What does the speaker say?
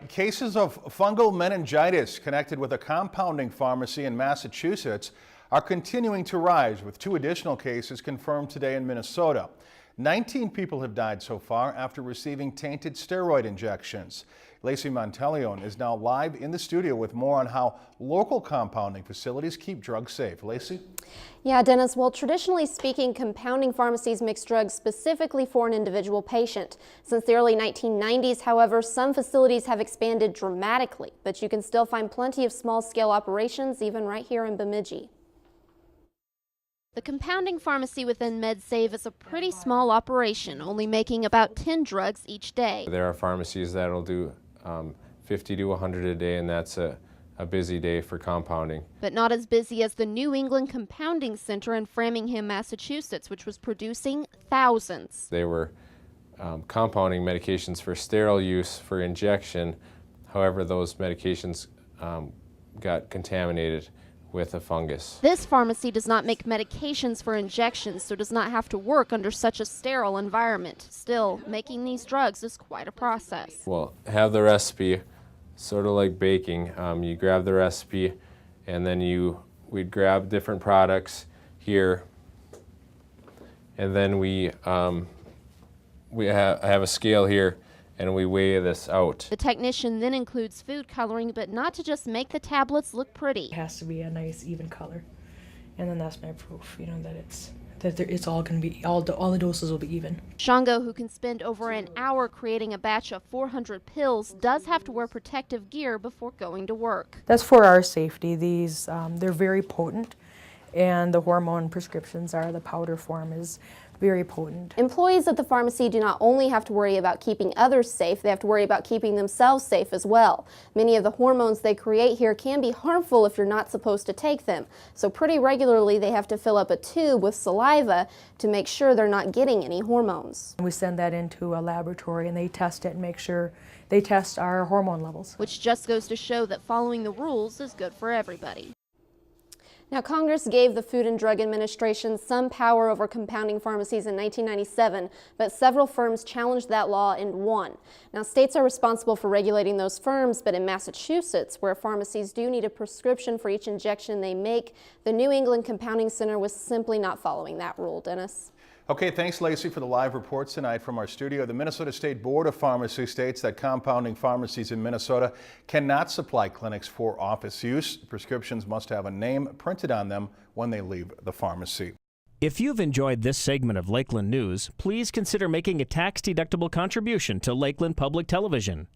cases of fungal meningitis connected with a compounding pharmacy in Massachusetts are continuing to rise, with 2 additional cases confirmed today in Minnesota. 19 people have died so far after receiving tainted steroid injections. Lacey Monteleone is now live in the studio with more on how local compounding facilities keep drugs safe. Lacey? Yeah, Dennis, well, traditionally speaking, compounding pharmacies mix drugs specifically for an individual patient. Since the early 1990s, however, some facilities have expanded dramatically, but you can still find plenty of small-scale operations even right here in Bemidji. The compounding pharmacy within MedSave is a pretty small operation, only making about 10 drugs each day. There are pharmacies that'll do 50 to 100 a day, and that's a busy day for compounding. But not as busy as the New England Compounding Center in Framingham, Massachusetts, which was producing thousands. They were compounding medications for sterile use for injection. However, those medications got contaminated with a fungus. This pharmacy does not make medications for injections, so does not have to work under such a sterile environment. Still, making these drugs is quite a process. Well, have the recipe, sort of like baking. You grab the recipe, and then we'd grab different products here, and then I have a scale here, and we weigh this out. The technician then includes food coloring, but not to just make the tablets look pretty. It has to be a nice even color, and then that's my proof, you know, that it's all going to be, all the doses will be even. Shango, who can spend over an hour creating a batch of 400 pills, does have to wear protective gear before going to work. That's for our safety. These, they're very potent, and the hormone prescriptions the powder form is very potent. Employees at the pharmacy do not only have to worry about keeping others safe, they have to worry about keeping themselves safe as well. Many of the hormones they create here can be harmful if you're not supposed to take them. So pretty regularly they have to fill up a tube with saliva to make sure they're not getting any hormones. We send that into a laboratory and they test it and make sure they test our hormone levels. Which just goes to show that following the rules is good for everybody. Now, Congress gave the Food and Drug Administration some power over compounding pharmacies in 1997, but several firms challenged that law and won. Now, states are responsible for regulating those firms, but in Massachusetts, where pharmacies do need a prescription for each injection they make, the New England Compounding Center was simply not following that rule. Dennis? Okay, thanks, Lacey, for the live reports tonight from our studio. The Minnesota State Board of Pharmacy states that compounding pharmacies in Minnesota cannot supply clinics for office use. Prescriptions must have a name printed on them when they leave the pharmacy. If you've enjoyed this segment of Lakeland News, please consider making a tax-deductible contribution to Lakeland Public Television.